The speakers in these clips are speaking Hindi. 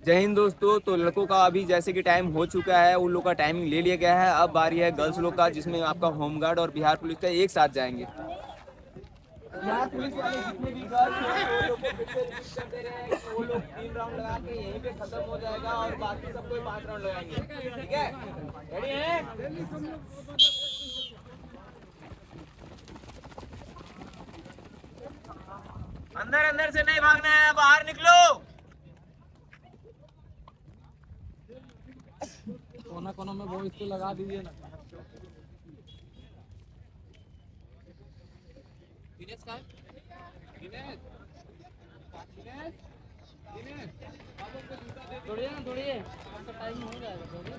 जय हिंद दोस्तों। तो लड़कों का अभी जैसे कि टाइम हो चुका है, उन लोग का टाइमिंग ले लिया गया है। अब बारी है गर्ल्स लोग का, जिसमें आपका होमगार्ड और बिहार पुलिस का एक साथ जाएंगे। बिहार पुलिस वाले जितने भी गर्ल्स हैं वो लोग को फिर से रिपीट कर दे रहे हैं कि वो लोग 3 राउंड लगा के यहीं पे खत्म हो जाएगा और बाकी सबको 5 राउंड लगाएंगे। ठीक है, रेडी है? अंदर अंदर से नहीं भागना है, बाहर निकलो। कोना कोना में वो इसको लगा दीजिए ना। दिनेश का दिनेश दिनेश दिनेश थोड़ी ना थोड़ी टाइम हो जाएगा थोड़ी।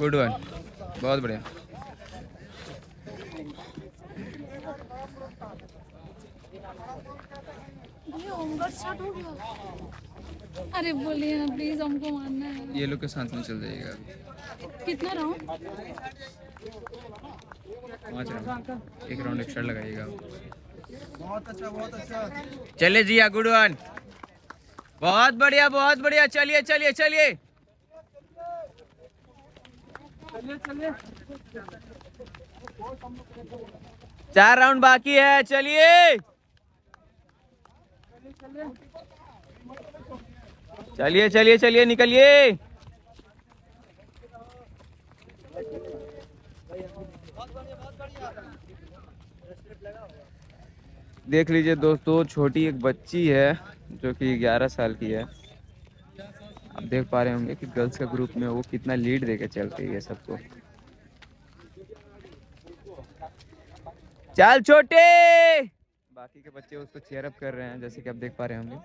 गुड वन, बहुत बढ़िया। ये होमवर्क स्टार्ट हो गया। अरे बोलिए ना प्लीज, हमको मानना है। ये लोग के साथ में चल जाइएगा। कितना राउंड? 5 राउंड, एक राउंड एक्स्ट्रा लगाइएगा। बहुत अच्छा बहुत अच्छा। चलिए जी, गुड वन, बहुत बढ़िया बहुत बढ़िया। चलिए चलिए चलिए चलिए चलिए 4 राउंड बाकी है। चलिए चलिए चलिए चलिए निकलिए। देख लीजिए दोस्तों, छोटी एक बच्ची है जो कि 11 साल की है। आप देख पा रहे होंगे कि गर्ल्स के ग्रुप में वो कितना लीड देके चल रही है सबको। चल छोटे। बाकी के बच्चे उसको चीयर अप कर रहे हैं, जैसे कि आप देख पा रहे होंगे।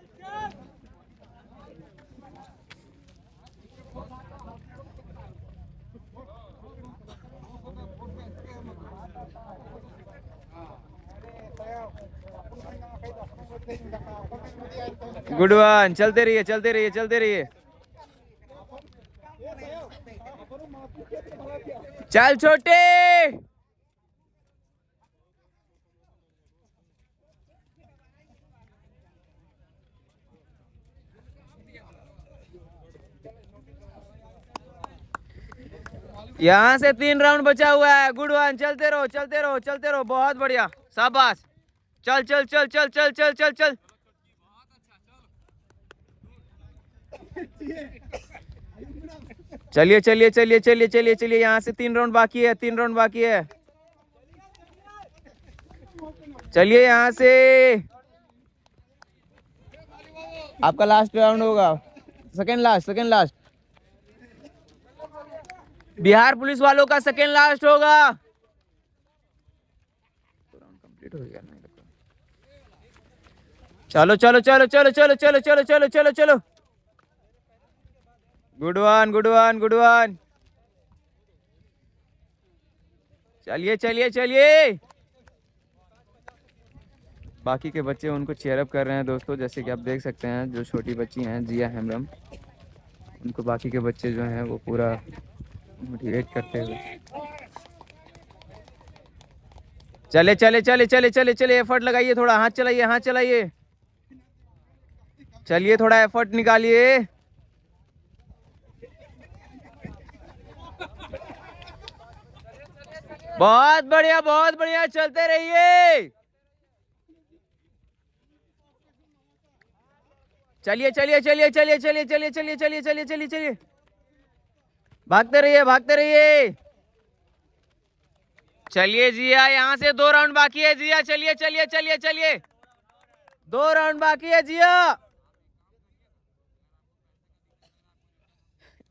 गुड वन, चलते रहिए चलते रहिए चलते रहिए। चल छोटे। यहाँ से 3 राउंड बचा हुआ है। गुड वन, चलते रहो चलते रहो चलते रहो, बहुत बढ़िया, शाबाश। चल चल चल चल चल चल चल चल। चलिए चलिए चलिए चलिए चलिए चलिए, यहाँ से 3 राउंड बाकी है, 3 राउंड बाकी है। चलिए यहाँ से, आपका लास्ट राउंड होगा, second last, second last. Bihar police वालों का सेकेंड लास्ट होगा। कंप्लीट हो गया। चलो चलो चलो चलो चलो चलो चलो चलो चलो चलो। Good one good one good one. चलिए चलिए चलिए। बाकी के बच्चे उनको चीयर अप कर रहे हैं दोस्तों, जैसे कि आप देख सकते हैं। जो छोटी बच्ची हैं जिया हेम्ब्रम, उनको बाकी के बच्चे जो हैं वो पूरा मोटिवेट करते हुए। चले चले चले चले चले चले, एफर्ट लगाइए थोड़ा, हाथ चलाइए हाथ चलाइए। चलिए थोड़ा एफर्ट निकालिए। बहुत बढ़िया, चलते रहिए। चलिए चलिए चलिए चलिए चलिए चलिए चलिए चलिए चलिए चलिए चलिए, भागते रहिए भागते रहिए। चलिए जिया, यहाँ से 2 राउंड बाकी है जिया। चलिए चलिए चलिए चलिए, 2 राउंड बाकी है जिया।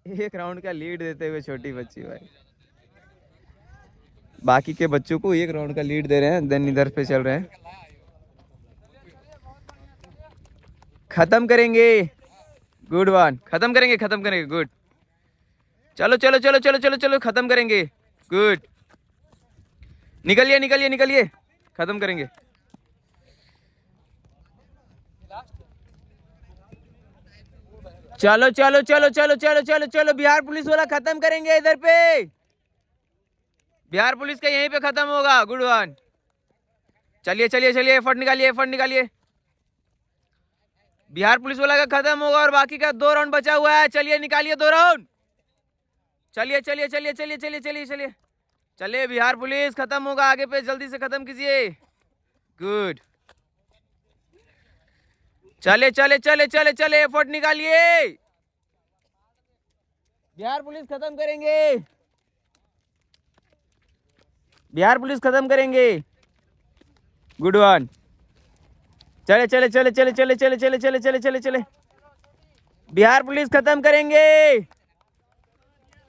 1 राउंड का लीड देते हुए छोटी बच्ची भाई, बाकी के बच्चों को 1 राउंड का लीड दे रहे हैं। देन इधर पे चल रहे हैं, खत्म करेंगे। गुड वन, खत्म करेंगे खत्म करेंगे। गुड, चलो चलो चलो चलो चलो चलो, खत्म करेंगे। गुड, निकलिए निकलिए निकलिए, खत्म करेंगे। चलो चलो चलो चलो चलो चलो चलो, बिहार पुलिस वाला खत्म करेंगे इधर पे। बिहार पुलिस का यहीं पे खत्म होगा। Good one. चलिए चलिए चलिए, एफर्ट निकालिए, एफर्ट निकालिए। बिहार पुलिस वाला का खत्म होगा और बाकी का 2 राउंड बचा हुआ है। चलिए निकालिए 2 राउंड। चलिए चलिए चलिए चलिए चलिए चलिए चलिए चलिए, बिहार पुलिस खत्म होगा, आगे पे जल्दी से खत्म कीजिए। गुड। चले चले चले चले चले, एफर्ट निकालिए। बिहार पुलिस खत्म करेंगे, बिहार पुलिस खत्म करेंगे। Good one. चले चले चले चले चले चले चले चले चले चले चले, बिहार पुलिस खत्म करेंगे।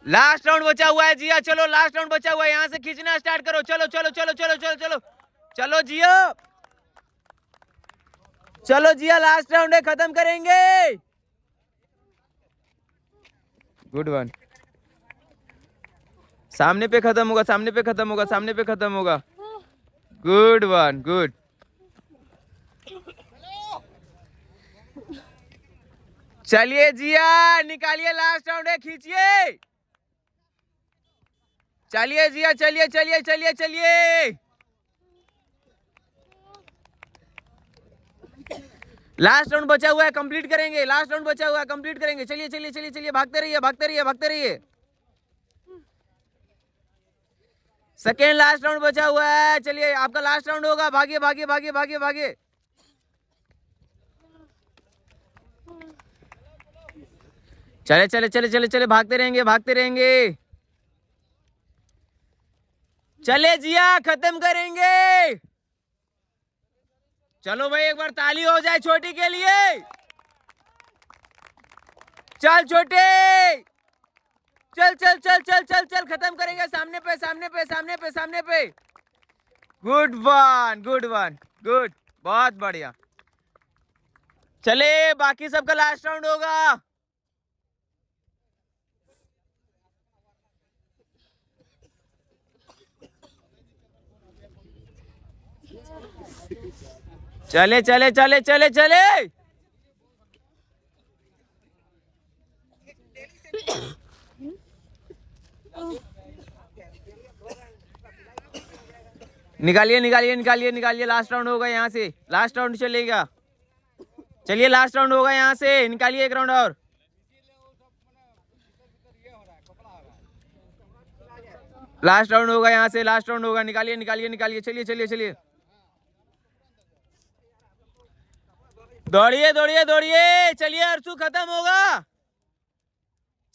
लास्ट राउंड बचा हुआ है जिया, चलो लास्ट राउंड बचा हुआ है, यहां से खींचना स्टार्ट करो। चलो चलो चलो चलो चलो चलो चलो जिया, चलो जिया, लास्ट राउंड है, खत्म करेंगे। Good one. सामने पे खत्म होगा, सामने पे खत्म होगा, सामने पे खत्म होगा। Good one, good. चलिए जिया, निकालिए, लास्ट राउंड है, खींचिए। चलिए जिया, चलिए चलिए चलिए चलिए, लास्ट राउंड बचा हुआ है, कंप्लीट करेंगे। लास्ट राउंड बचा हुआ है, कंप्लीट करेंगे। चलिए चलिए चलिए चलिए, भागते रहिए भागते रहिए भागते रहिए। सेकेंड लास्ट राउंड बचा हुआ है, चलिए आपका लास्ट राउंड होगा। भागिए भागिए भागिए भागिए भागिए। चले चले चले चले चले, भागते रहेंगे भागते रहेंगे। चले जिया, खत्म करेंगे। चलो भाई, एक बार ताली हो जाए छोटी के लिए। चल छोटे, चल चल चल चल चल चल, खत्म करेंगे। सामने पे सामने पे सामने पे सामने पे। Good one, good one, good, बहुत बढ़िया। चले, बाकी सबका लास्ट राउंड होगा। चले चले चले चले चले, निकालिए निकालिए निकालिए निकालिए, लास्ट राउंड होगा यहाँ से, लास्ट राउंड चलेगा। चलिए लास्ट राउंड होगा यहाँ से, निकालिए एक राउंड और। लास्ट राउंड होगा यहाँ से, लास्ट राउंड होगा, निकालिए निकालिए निकालिए। चलिए चलिए चलिए, दौड़िए दौड़िए दौड़िए। चलिए अर्शु, खत्म होगा।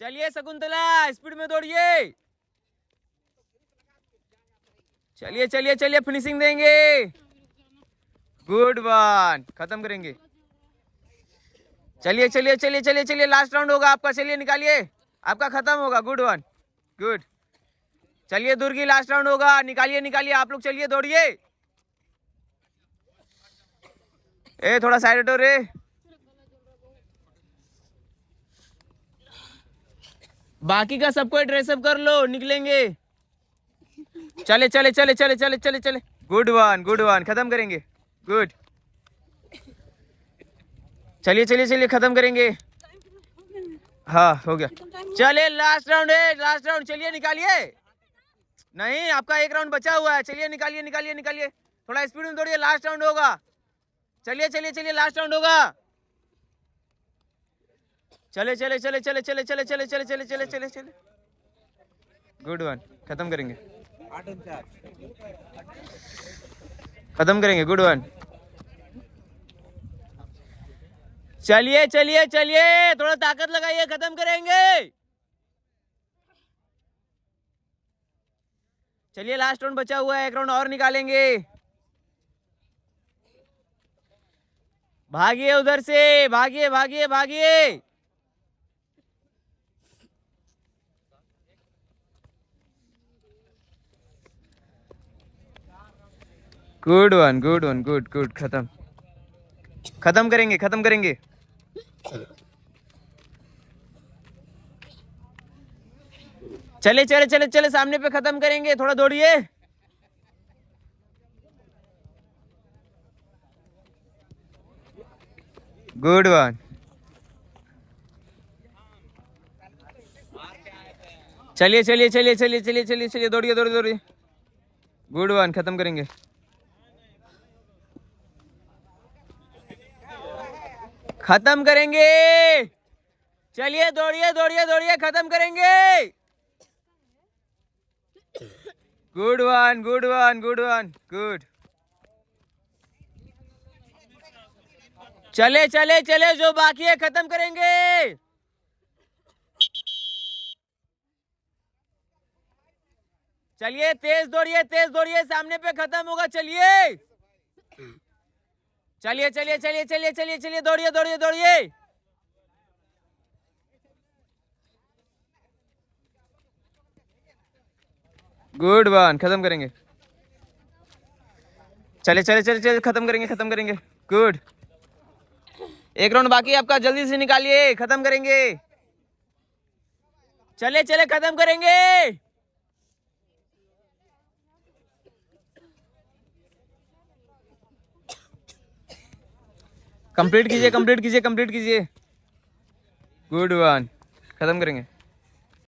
चलिए शकुंतला, स्पीड में दौड़िए। चलिए चलिए चलिए, फिनिशिंग देंगे। गुड वन, खत्म करेंगे। चलिए चलिए चलिए चलिए चलिए, लास्ट राउंड होगा आपका। चलिए निकालिए, आपका खत्म होगा। Good one, good. चलिए दुर्गी, लास्ट राउंड होगा, निकालिए निकालिए आप लोग। चलिए दौड़िए। ए थोड़ा साइड हटो रे। बाकी का सबको ड्रेसअप कर लो, निकलेंगे। चले चले चले चले चले चले चले, गुड वन, गुड वन, खत्म करेंगे। गुड। चलिए चलिए चलिए, खत्म करेंगे। हाँ हो गया। चलिए लास्ट राउंड है, लास्ट राउंड। चलिए निकालिए। नहीं, आपका एक राउंड बचा हुआ है। चलिए निकालिए निकालिए निकालिए, थोड़ा स्पीड में दौड़िए, लास्ट राउंड होगा। चलिए चलिए चलिए, लास्ट राउंड होगा। चले चले चले चले चले चले चले चले चले चले चले चले, गुड वन, खत्म करेंगे। खत्म करेंगे। Good one. चलिए चलिए चलिए, थोड़ा ताकत लगाइए, खत्म करेंगे। चलिए लास्ट राउंड बचा हुआ है, एक राउंड और निकालेंगे। भागिए उधर से, भागिए भागिए भागिए। Good one, good one, good good, खत्म। खत्म करेंगे, खत्म करेंगे। चले चले चले चले, सामने पे खत्म करेंगे। थोड़ा दौड़िए। Good one. चलिए चलिए चलिए चलिए चलिए चलिए चलिए, दौड़िए दौड़िए दौड़िए। गुड वन, खत्म करेंगे। खत्म करेंगे। चलिए दौड़िए दौड़िए दौड़िए, खत्म करेंगे। Good one good one good one, good. चले चले चले, जो बाकी है खत्म करेंगे। चलिए तेज दौड़िए, सामने पे खत्म होगा। चलिए चलिए चलिए चलिए चलिए चलिए चलिए, दौड़िए दौड़िए दौड़िए। गुड वन, खत्म करेंगे। चले चले चले चले, खत्म करेंगे खत्म करेंगे। गुड। एक राउंड बाकी है आपका, जल्दी से निकालिए, खत्म करेंगे। चले चले, खत्म करेंगे। कंप्लीट कीजिए कंप्लीट कीजिए कंप्लीट कीजिए। गुड वन, खत्म करेंगे।